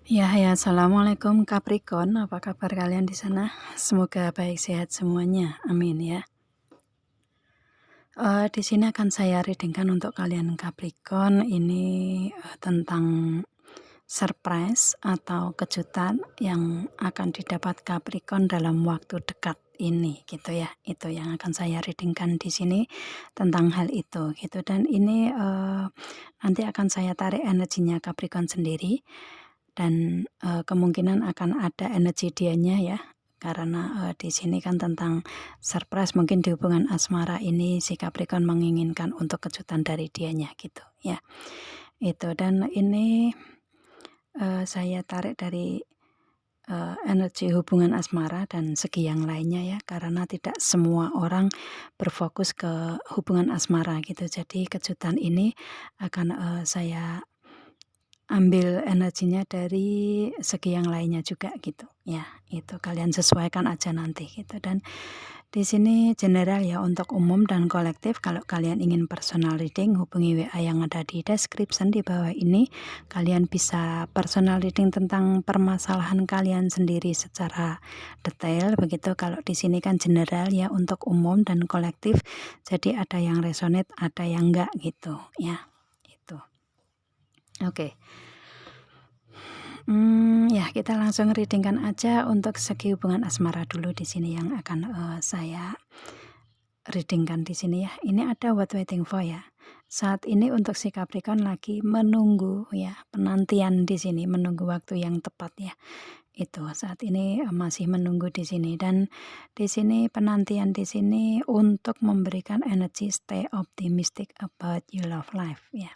Ya, assalamualaikum Capricorn. Apa kabar kalian di sana? Semoga baik sehat semuanya. Amin ya. Di sini akan saya readingkan untuk kalian Capricorn. Ini tentang surprise atau kejutan yang akan didapat Capricorn dalam waktu dekat ini, gitu ya. Itu yang akan saya readingkan di sini tentang hal itu, gitu. Dan ini nanti akan saya tarik energinya Capricorn sendiri. Dan kemungkinan akan ada energi dianya ya, karena di sini kan tentang surprise, mungkin di hubungan asmara ini si Capricorn menginginkan untuk kejutan dari dianya gitu ya. Itu, dan ini saya tarik dari energi hubungan asmara dan segi yang lainnya ya, karena tidak semua orang berfokus ke hubungan asmara gitu. Jadi kejutan ini akan saya ambil energinya dari segi yang lainnya juga gitu ya. Itu kalian sesuaikan aja nanti gitu. Dan di sini general ya, untuk umum dan kolektif. Kalau kalian ingin personal reading, hubungi WA yang ada di description di bawah ini. Kalian bisa personal reading tentang permasalahan kalian sendiri secara detail begitu. Kalau di sini kan general ya, untuk umum dan kolektif. Jadi ada yang resonate, ada yang enggak gitu ya. Itu. Oke. Ya, kita langsung readingkan aja untuk segi hubungan asmara dulu di sini yang akan saya readingkan di sini ya. Ini ada what waiting for ya. Saat ini untuk si Capricorn lagi menunggu ya, penantian di sini, menunggu waktu yang tepat ya. Itu saat ini masih menunggu di sini, dan di sini penantian di sini untuk memberikan energi stay optimistic about your love life ya.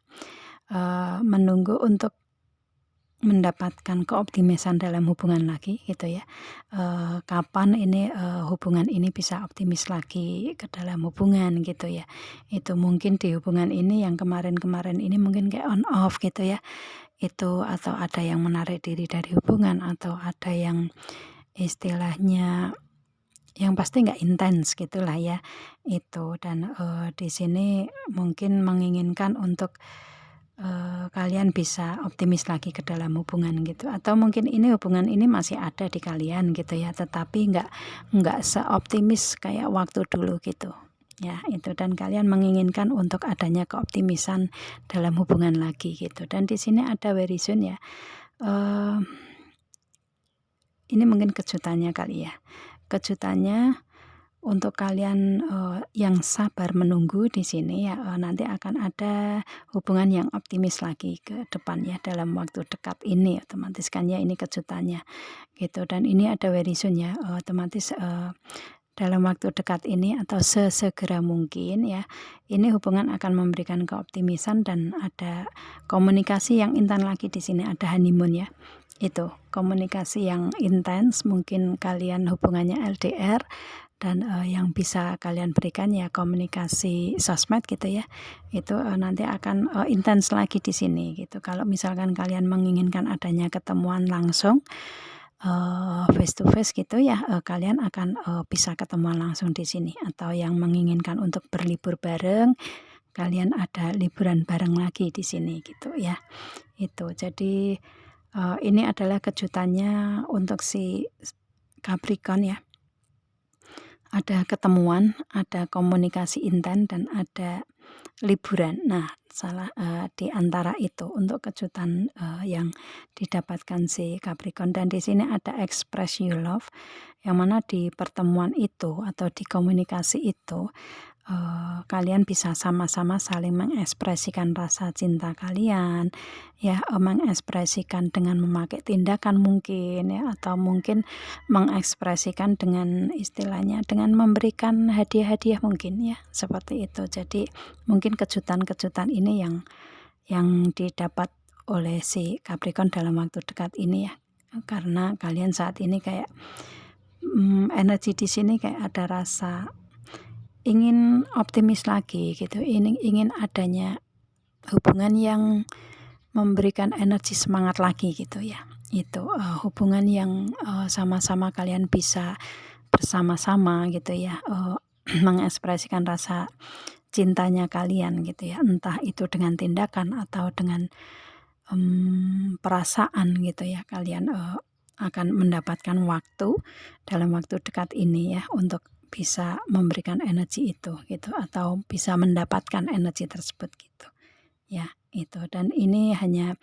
Menunggu untuk mendapatkan keoptimisan dalam hubungan lagi gitu ya. Kapan ini hubungan ini bisa optimis lagi ke dalam hubungan gitu ya. Itu mungkin di hubungan ini yang kemarin-kemarin ini mungkin kayak on off gitu ya. Itu, atau ada yang menarik diri dari hubungan, atau ada yang istilahnya yang pasti nggak intens gitulah ya. Itu, dan di sini mungkin menginginkan untuk kalian bisa optimis lagi ke dalam hubungan gitu, atau mungkin ini hubungan ini masih ada di kalian gitu ya, tetapi nggak seoptimis kayak waktu dulu gitu ya. Itu, dan kalian menginginkan untuk adanya keoptimisan dalam hubungan lagi gitu. Dan di sini ada very soon ya. Ini mungkin kejutannya kali ya, kejutannya untuk kalian yang sabar menunggu di sini ya, nanti akan ada hubungan yang optimis lagi ke depan ya, dalam waktu dekat ini otomatis kan ya, ini kejutannya gitu. Dan ini ada very soon ya, otomatis dalam waktu dekat ini atau sesegera mungkin ya, ini hubungan akan memberikan keoptimisan dan ada komunikasi yang intens lagi di sini, ada honeymoon ya. Itu komunikasi yang intens, mungkin kalian hubungannya LDR, dan yang bisa kalian berikan ya komunikasi sosmed gitu ya. Itu nanti akan intens lagi di sini gitu. Kalau misalkan kalian menginginkan adanya ketemuan langsung face to face gitu ya, kalian akan bisa ketemuan langsung di sini. Atau yang menginginkan untuk berlibur bareng, kalian ada liburan bareng lagi di sini gitu ya. Itu, jadi ini adalah kejutannya untuk si Capricorn ya. Ada ketemuan, ada komunikasi intens, dan ada liburan. Nah, di antara itu untuk kejutan yang didapatkan si Capricorn. Dan di sini ada express your love, yang mana di pertemuan itu atau di komunikasi itu kalian bisa sama-sama saling mengekspresikan rasa cinta kalian ya, mengekspresikan dengan memakai tindakan mungkin ya, atau mungkin mengekspresikan dengan istilahnya dengan memberikan hadiah-hadiah mungkin ya, seperti itu. Jadi mungkin kejutan-kejutan ini yang didapat oleh si Capricorn dalam waktu dekat ini ya, karena kalian saat ini kayak energi di sini kayak ada rasa ingin optimis lagi gitu, ingin adanya hubungan yang memberikan energi semangat lagi gitu ya. Itu hubungan yang sama-sama kalian bisa bersama-sama gitu ya, mengekspresikan rasa cintanya kalian gitu ya, entah itu dengan tindakan atau dengan perasaan gitu ya, kalian, akan mendapatkan waktu dalam waktu dekat ini ya untuk bisa memberikan energi itu gitu, atau bisa mendapatkan energi tersebut gitu, ya itu. Dan ini hanya,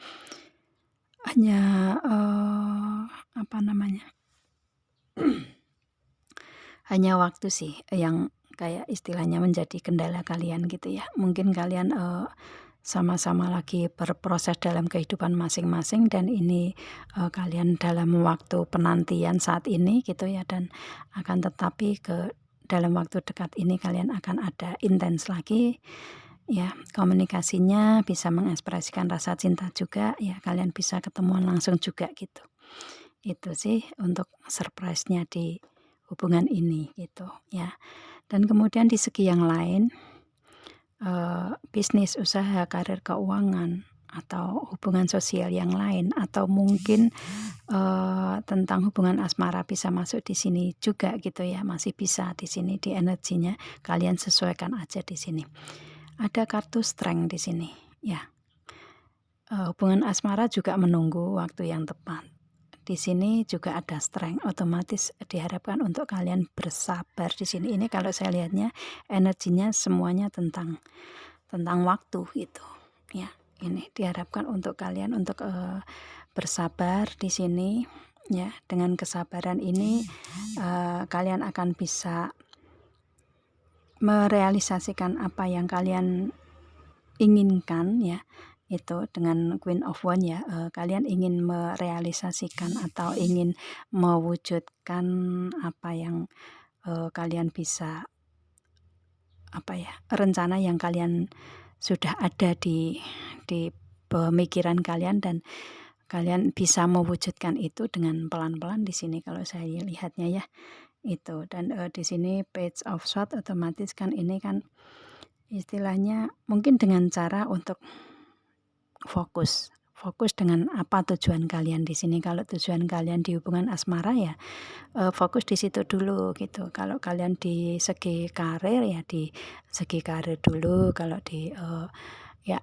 apa namanya, hanya waktu sih yang kayak istilahnya menjadi kendala kalian gitu ya. Mungkin kalian, sama-sama lagi berproses dalam kehidupan masing-masing dan ini, kalian dalam waktu penantian saat ini gitu ya, dan akan tetapi dalam waktu dekat ini kalian akan ada intens lagi ya, komunikasinya bisa mengekspresikan rasa cinta juga ya, kalian bisa ketemuan langsung juga gitu. Itu sih untuk surprise-nya di hubungan ini gitu ya. Dan kemudian di segi yang lain, bisnis, usaha, karir, keuangan, atau hubungan sosial yang lain, atau mungkin, tentang hubungan asmara bisa masuk di sini juga gitu ya, masih bisa di sini di energinya, kalian sesuaikan aja di sini. Ada kartu strength di sini ya, hubungan asmara juga menunggu waktu yang tepat. Di sini juga ada strength, otomatis diharapkan untuk kalian bersabar di sini. Ini kalau saya lihatnya energinya semuanya tentang waktu gitu ya. Ini diharapkan untuk kalian untuk, bersabar di sini ya. Dengan kesabaran ini, kalian akan bisa merealisasikan apa yang kalian inginkan ya. Itu dengan Queen of Wands ya, kalian ingin merealisasikan atau ingin mewujudkan apa yang, kalian bisa, apa ya, rencana yang kalian sudah ada di pemikiran kalian, dan kalian bisa mewujudkan itu dengan pelan-pelan di sini kalau saya lihatnya ya, itu. Dan, di sini Page of Swords otomatis kan ini kan istilahnya mungkin dengan cara untuk fokus dengan apa tujuan kalian di sini. Kalau tujuan kalian di hubungan asmara ya, fokus di situ dulu gitu. Kalau kalian di segi karir ya di segi karir dulu, kalau di, ya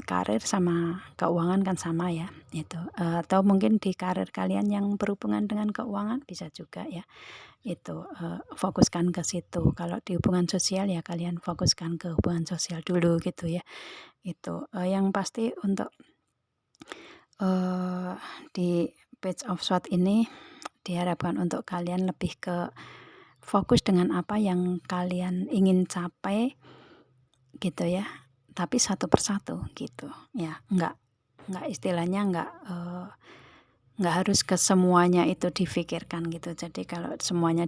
karir sama keuangan kan sama ya, itu. Atau mungkin di karir kalian yang berhubungan dengan keuangan bisa juga ya, itu, fokuskan ke situ. Kalau di hubungan sosial ya kalian fokuskan ke hubungan sosial dulu gitu ya, itu. Yang pasti untuk, di Page of Swords ini diharapkan untuk kalian lebih ke fokus dengan apa yang kalian ingin capai gitu ya, tapi satu persatu gitu ya, nggak istilahnya nggak harus ke semuanya itu difikirkan gitu. Jadi kalau semuanya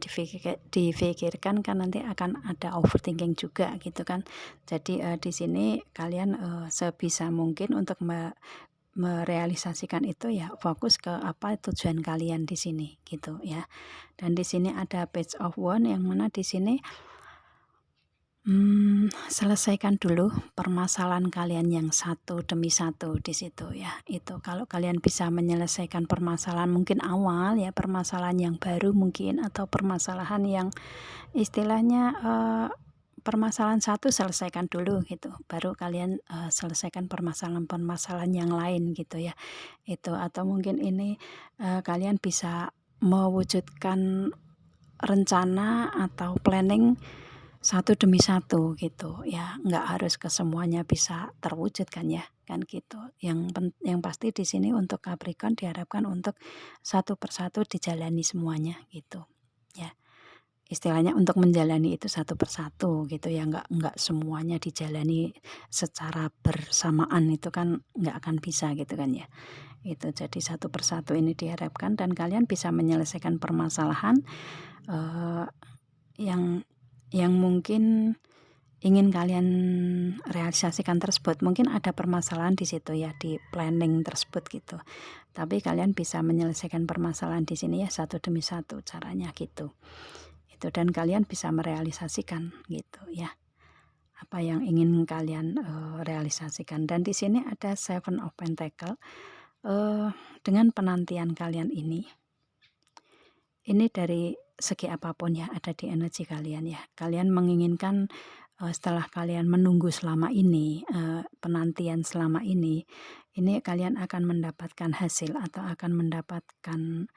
difikirkan kan nanti akan ada overthinking juga gitu kan. Jadi, di sini kalian, sebisa mungkin untuk merealisasikan itu ya fokus ke apa tujuan kalian di sini gitu ya. Dan di sini ada Page of Wands yang mana di sini, selesaikan dulu permasalahan kalian yang satu demi satu di situ ya. Itu kalau kalian bisa menyelesaikan permasalahan mungkin awal ya, permasalahan yang baru mungkin, atau permasalahan yang istilahnya, permasalahan satu selesaikan dulu gitu, baru kalian, selesaikan permasalahan-permasalahan yang lain gitu ya. Itu, atau mungkin ini, kalian bisa mewujudkan rencana atau planning satu demi satu gitu ya, nggak harus ke semuanya bisa terwujud kan ya, kan gitu. Yang pasti di sini untuk Capricorn diharapkan untuk satu persatu dijalani semuanya gitu ya. Istilahnya untuk menjalani itu satu persatu gitu ya, nggak semuanya dijalani secara bersamaan, itu kan nggak akan bisa gitu kan ya. Itu jadi satu persatu ini diharapkan dan kalian bisa menyelesaikan permasalahan, eee, yang mungkin ingin kalian realisasikan tersebut. Mungkin ada permasalahan di situ ya, di planning tersebut gitu. Tapi kalian bisa menyelesaikan permasalahan di sini ya satu demi satu caranya gitu. Itu, dan kalian bisa merealisasikan gitu ya, apa yang ingin kalian, realisasikan. Dan di sini ada Seven of Pentacle, dengan penantian kalian ini dari segi apapun ya, ada di energi kalian ya. Kalian menginginkan, setelah kalian menunggu selama ini, penantian selama ini kalian akan mendapatkan hasil atau akan mendapatkan,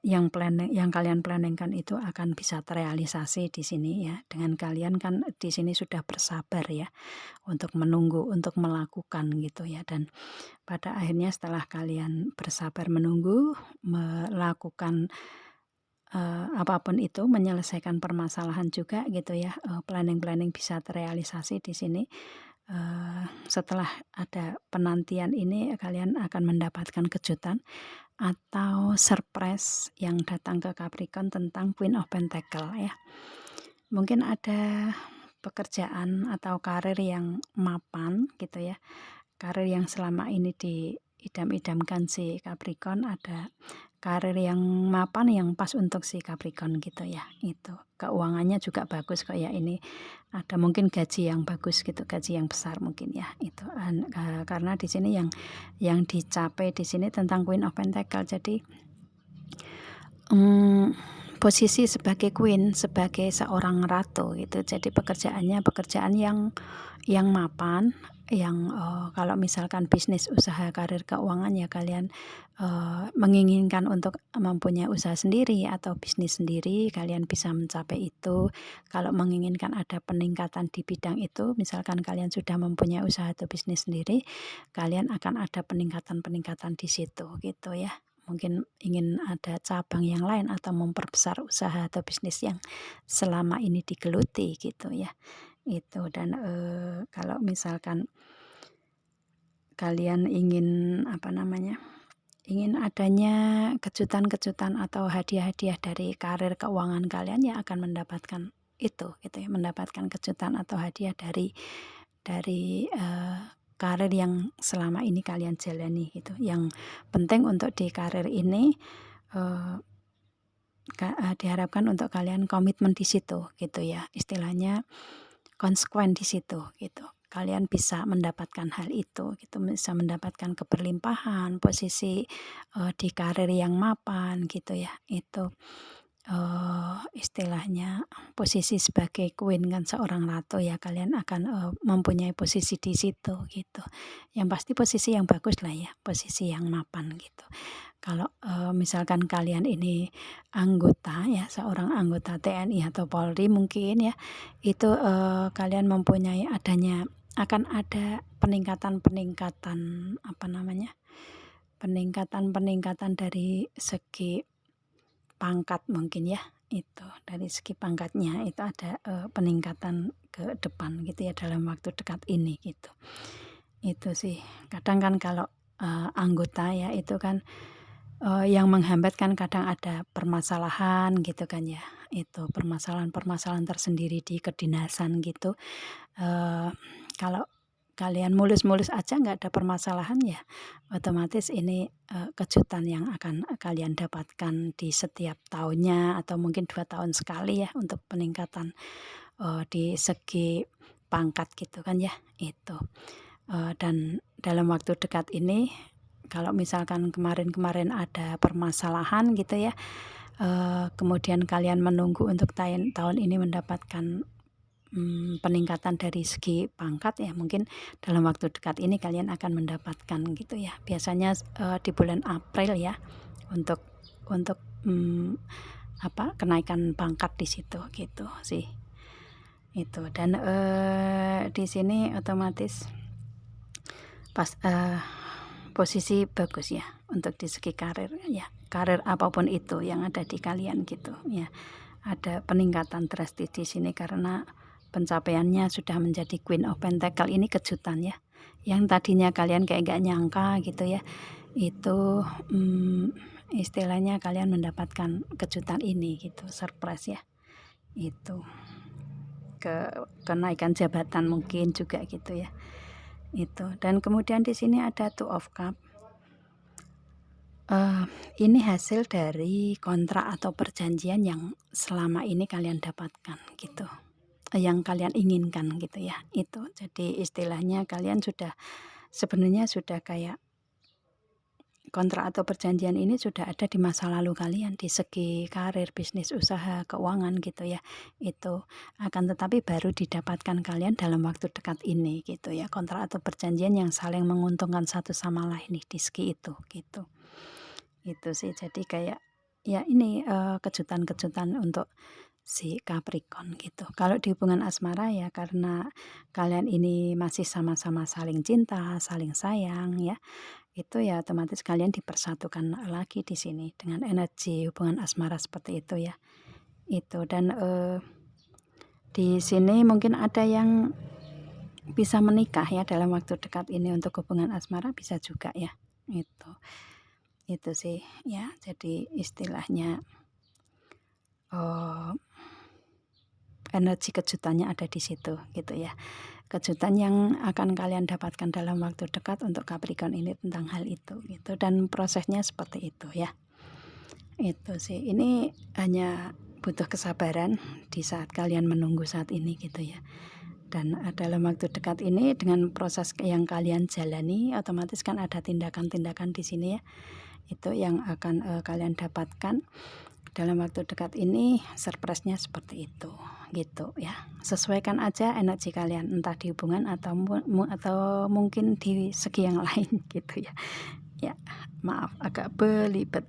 yang kalian planningkan itu akan bisa terrealisasi di sini ya, dengan kalian kan di sini sudah bersabar ya, untuk menunggu, untuk melakukan gitu ya, dan pada akhirnya setelah kalian bersabar menunggu, melakukan apapun itu, menyelesaikan permasalahan juga gitu ya, planning-planning bisa terrealisasi di sini. Setelah ada penantian ini kalian akan mendapatkan kejutan atau surprise yang datang ke Capricorn tentang Queen of Pentacle ya. Mungkin ada pekerjaan atau karir yang mapan gitu ya, karir yang selama ini diidam-idamkan si Capricorn, ada karir yang mapan yang pas untuk si Capricorn gitu ya, itu. Keuangannya juga bagus kok ya, ini ada mungkin gaji yang bagus gitu, gaji yang besar mungkin ya, itu. Karena di sini yang dicapai di sini tentang Queen of Pentacle, jadi posisi sebagai queen, sebagai seorang ratu gitu. Jadi pekerjaannya pekerjaan yang mapan, yang kalau misalkan bisnis, usaha, karir, keuangan ya kalian menginginkan untuk mempunyai usaha sendiri atau bisnis sendiri, kalian bisa mencapai itu. Kalau menginginkan ada peningkatan di bidang itu, misalkan kalian sudah mempunyai usaha atau bisnis sendiri, kalian akan ada peningkatan-peningkatan di situ gitu ya. Mungkin ingin ada cabang yang lain atau memperbesar usaha atau bisnis yang selama ini digeluti gitu ya, itu. Dan kalau misalkan kalian ingin ingin adanya kejutan-kejutan atau hadiah-hadiah dari karir keuangan kalian, ya akan mendapatkan itu gitu ya, mendapatkan kejutan atau hadiah dari karir yang selama ini kalian jalani gitu. Yang penting untuk di karir ini diharapkan untuk kalian komitmen di situ gitu ya, istilahnya konsekuen di situ gitu. Kalian bisa mendapatkan hal itu gitu, bisa mendapatkan keberlimpahan, posisi di karir yang mapan gitu ya, itu istilahnya posisi sebagai queen kan, seorang ratu ya, kalian akan mempunyai posisi di situ gitu. Yang pasti posisi yang bagus lah ya, posisi yang mapan gitu. Kalau misalkan kalian ini anggota ya, seorang anggota TNI atau Polri mungkin ya, itu kalian mempunyai akan ada peningkatan-peningkatan peningkatan-peningkatan dari segi pangkat mungkin ya, itu dari segi pangkatnya itu ada peningkatan ke depan gitu ya, dalam waktu dekat ini gitu. Itu sih kadang kan kalau anggota ya itu kan yang menghambat kan kadang ada permasalahan gitu kan ya, itu permasalahan-permasalahan tersendiri di kedinasan gitu. Kalau kalian mulus-mulus aja nggak ada permasalahan ya, otomatis ini kejutan yang akan kalian dapatkan di setiap tahunnya atau mungkin 2 tahun sekali ya, untuk peningkatan di segi pangkat gitu kan ya, itu. Dan dalam waktu dekat ini kalau misalkan kemarin-kemarin ada permasalahan gitu ya, kemudian kalian menunggu untuk tahun ini mendapatkan peningkatan dari segi pangkat ya, mungkin dalam waktu dekat ini kalian akan mendapatkan gitu ya. Biasanya di bulan April ya, untuk kenaikan pangkat di situ gitu sih. Itu. Dan di sini otomatis pas posisi bagus ya untuk di segi karir ya. Karir apapun itu yang ada di kalian gitu ya. Ada peningkatan drastis di sini karena pencapaiannya sudah menjadi Queen of Pentacle, ini kejutan ya. Yang tadinya kalian kayak gak nyangka gitu ya, itu istilahnya kalian mendapatkan kejutan ini gitu, surprise ya. Itu kenaikan jabatan mungkin juga gitu ya. Itu. Dan kemudian di sini ada Two of Cup. Ini hasil dari kontrak atau perjanjian yang selama ini kalian dapatkan gitu, yang kalian inginkan gitu ya, itu. Jadi istilahnya kalian sebenarnya sudah kayak kontrak atau perjanjian ini sudah ada di masa lalu kalian di segi karir, bisnis, usaha, keuangan gitu ya. Itu akan tetapi baru didapatkan kalian dalam waktu dekat ini gitu ya. Kontrak atau perjanjian yang saling menguntungkan satu sama lain nih di segi itu gitu. Itu sih jadi kayak ya ini kejutan-kejutan untuk si Capricorn gitu. Kalau di hubungan asmara ya karena kalian ini masih sama-sama saling cinta, saling sayang ya, itu ya otomatis kalian dipersatukan lagi di sini dengan energi hubungan asmara seperti itu ya. Itu dan di sini mungkin ada yang bisa menikah ya dalam waktu dekat ini untuk hubungan asmara bisa juga ya. Itu sih ya. Jadi istilahnya energi kejutannya ada di situ gitu ya. Kejutan yang akan kalian dapatkan dalam waktu dekat untuk Capricorn ini tentang hal itu gitu dan prosesnya seperti itu ya. Itu sih. Ini hanya butuh kesabaran di saat kalian menunggu saat ini gitu ya. Dan dalam waktu dekat ini dengan proses yang kalian jalani otomatis kan ada tindakan-tindakan di sini ya. Itu yang akan kalian dapatkan dalam waktu dekat ini, surprise-nya seperti itu gitu ya. Sesuaikan aja energi kalian entah di hubungan atau mungkin di segi yang lain gitu ya. Ya, maaf agak belibet.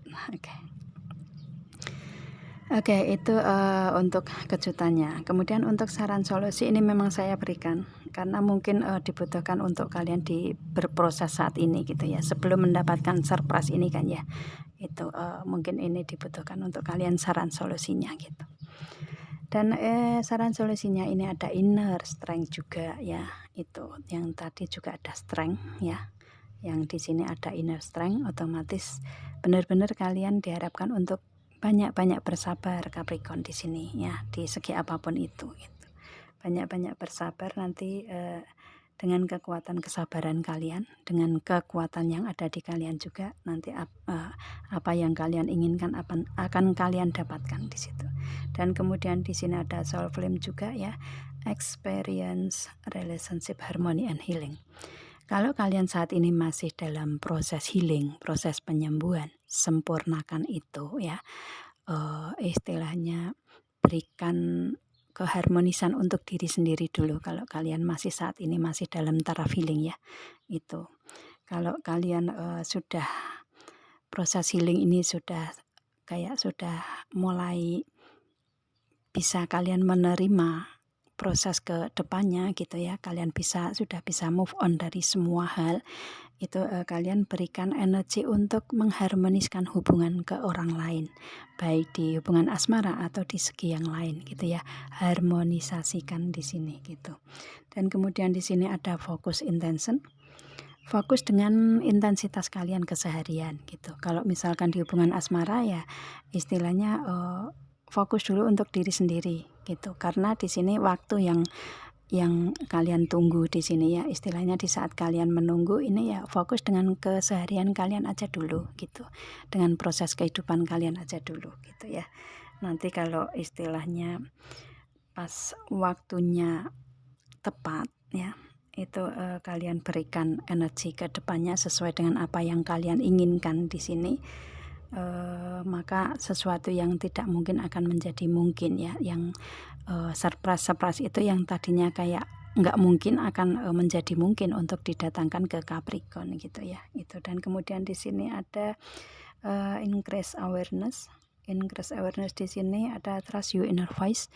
Oke, itu untuk kejutannya. Kemudian untuk saran solusi ini memang saya berikan karena mungkin dibutuhkan untuk kalian berproses saat ini gitu ya. Sebelum mendapatkan surprise ini kan ya. Itu mungkin ini dibutuhkan untuk kalian saran solusinya gitu. Dan saran solusinya ini ada inner strength juga ya. Itu yang tadi juga ada strength ya. Yang di sini ada inner strength, otomatis benar-benar kalian diharapkan untuk banyak-banyak bersabar Capricorn di sini ya, di segi apapun itu gitu. Banyak-banyak bersabar nanti dengan kekuatan kesabaran kalian, dengan kekuatan yang ada di kalian juga nanti apa yang kalian inginkan akan kalian dapatkan di situ. Dan kemudian di sini ada soul flame juga ya, experience relationship harmony and healing. Kalau kalian saat ini masih dalam proses healing, proses penyembuhan, sempurnakan itu ya. Istilahnya berikan keharmonisan untuk diri sendiri dulu kalau kalian masih saat ini masih dalam taraf healing ya. Itu kalau kalian sudah proses healing ini sudah mulai bisa kalian menerima proses ke depannya gitu ya, kalian sudah bisa move on dari semua hal itu, kalian berikan energi untuk mengharmoniskan hubungan ke orang lain, baik di hubungan asmara atau di segi yang lain gitu ya, harmonisasikan di sini gitu. Dan kemudian di sini ada fokus intention, fokus dengan intensitas kalian keseharian gitu. Kalau misalkan di hubungan asmara ya istilahnya fokus dulu untuk diri sendiri gitu, karena di sini waktu yang kalian tunggu di sini ya, istilahnya di saat kalian menunggu ini ya fokus dengan keseharian kalian aja dulu gitu, dengan proses kehidupan kalian aja dulu gitu ya. Nanti kalau istilahnya pas waktunya tepat ya, itu kalian berikan energi ke depannya sesuai dengan apa yang kalian inginkan di sini. Maka sesuatu yang tidak mungkin akan menjadi mungkin ya, yang surprise itu yang tadinya kayak nggak mungkin akan menjadi mungkin untuk didatangkan ke Capricorn gitu ya. Itu dan kemudian di sini ada increase awareness di sini ada trust your inner voice,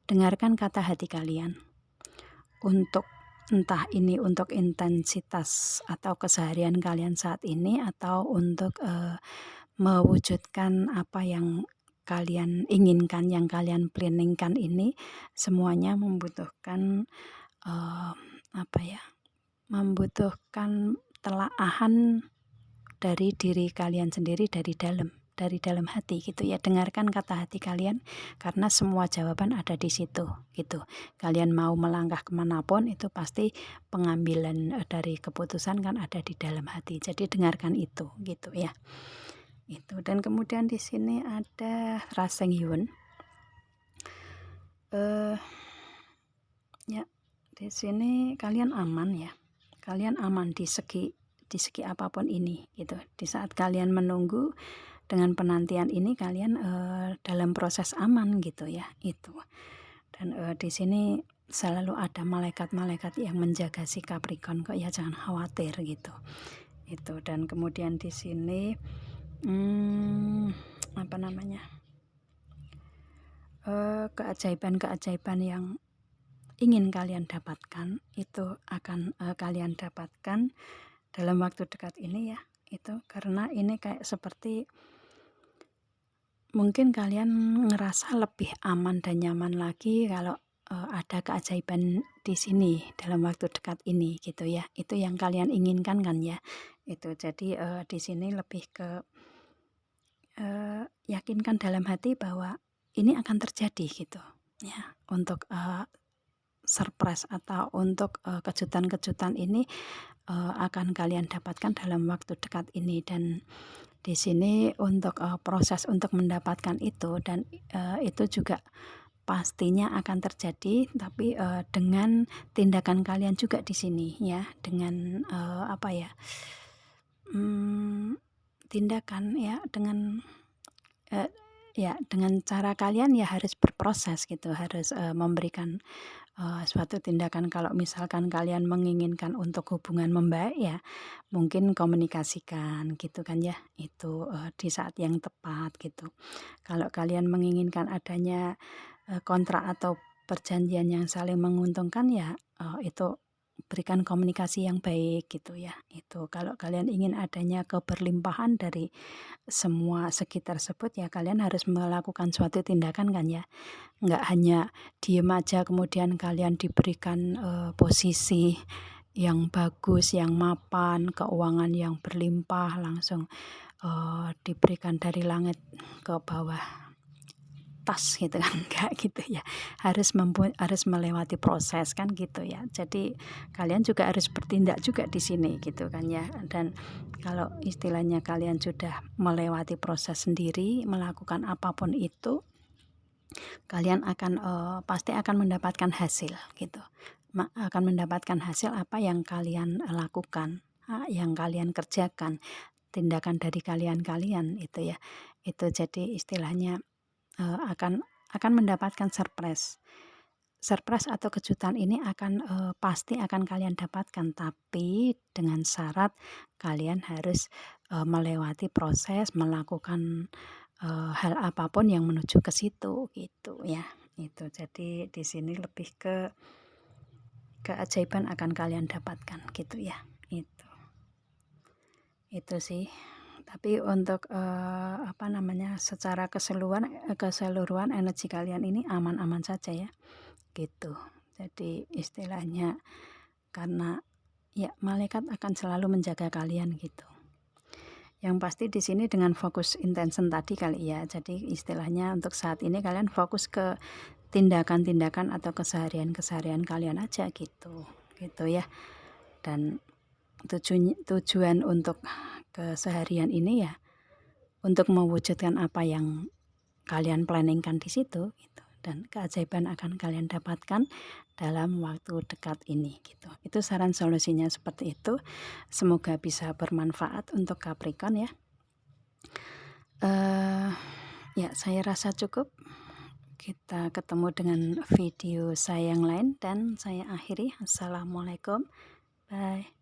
dengarkan kata hati kalian untuk entah ini untuk intensitas atau keseharian kalian saat ini atau untuk mewujudkan apa yang kalian inginkan, yang kalian planningkan ini semuanya membutuhkan membutuhkan telaahan dari diri kalian sendiri, dari dalam hati gitu ya. Dengarkan kata hati kalian karena semua jawaban ada di situ gitu. Kalian mau melangkah kemanapun itu pasti pengambilan dari keputusan kan ada di dalam hati. Jadi dengarkan itu gitu ya. Itu dan kemudian di sini ada Raseng Yun. Ya di sini kalian aman ya, kalian aman di segi di segi apapun ini gitu. Di saat kalian menunggu dengan penantian ini kalian dalam proses aman gitu ya itu. Dan di sini selalu ada malaikat-malaikat yang menjaga si Capricorn kok ya, jangan khawatir gitu. Itu. Dan kemudian di sini apa namanya? Keajaiban-keajaiban yang ingin kalian dapatkan itu akan kalian dapatkan dalam waktu dekat ini ya. Itu karena ini kayak seperti mungkin kalian ngerasa lebih aman dan nyaman lagi kalau ada keajaiban di sini dalam waktu dekat ini gitu ya. Itu yang kalian inginkan kan ya. Itu jadi di sini lebih ke yakinkan dalam hati bahwa ini akan terjadi gitu ya. Untuk surprise atau untuk kejutan-kejutan ini akan kalian dapatkan dalam waktu dekat ini. Dan di sini untuk proses untuk mendapatkan itu dan itu juga pastinya akan terjadi, tapi dengan tindakan kalian juga di sini ya, dengan apa ya, tindakan ya, dengan ya dengan cara kalian ya harus berproses gitu, harus memberikan suatu tindakan. Kalau misalkan kalian menginginkan untuk hubungan membaik ya mungkin komunikasikan gitu kan ya, itu di saat yang tepat gitu. Kalau kalian menginginkan adanya kontrak atau perjanjian yang saling menguntungkan ya itu berikan komunikasi yang baik gitu ya. Itu kalau kalian ingin adanya keberlimpahan dari semua segi tersebut ya kalian harus melakukan suatu tindakan kan ya. Nggak hanya diem aja kemudian kalian diberikan posisi yang bagus, yang mapan, keuangan yang berlimpah langsung diberikan dari langit ke bawah tas gitu kan, enggak gitu ya. Harus melewati proses kan gitu ya. Jadi kalian juga harus bertindak juga di sini gitu kan ya. Dan kalau istilahnya kalian sudah melewati proses sendiri, melakukan apapun itu, kalian akan pasti akan mendapatkan hasil gitu. Akan mendapatkan hasil apa yang kalian lakukan, yang kalian kerjakan, tindakan dari kalian itu ya. Itu jadi istilahnya akan mendapatkan surprise atau kejutan ini akan pasti akan kalian dapatkan, tapi dengan syarat kalian harus melewati proses, melakukan hal apapun yang menuju ke situ gitu ya. Itu jadi di sini lebih ke keajaiban akan kalian dapatkan gitu ya. Itu sih. Tapi untuk apa namanya, secara keseluruhan energi kalian ini aman-aman saja ya gitu. Jadi istilahnya karena ya malaikat akan selalu menjaga kalian gitu. Yang pasti di sini dengan fokus intention tadi kali ya. Jadi istilahnya untuk saat ini kalian fokus ke tindakan-tindakan atau keseharian kalian aja gitu ya. Dan tujuan untuk keseharian ini ya untuk mewujudkan apa yang kalian planningkan di situ gitu. Dan keajaiban akan kalian dapatkan dalam waktu dekat ini gitu. Itu saran solusinya seperti itu. Semoga bisa bermanfaat untuk Capricorn ya. Ya saya rasa cukup. Kita ketemu dengan video saya yang lain dan saya akhiri. Assalamualaikum. Bye.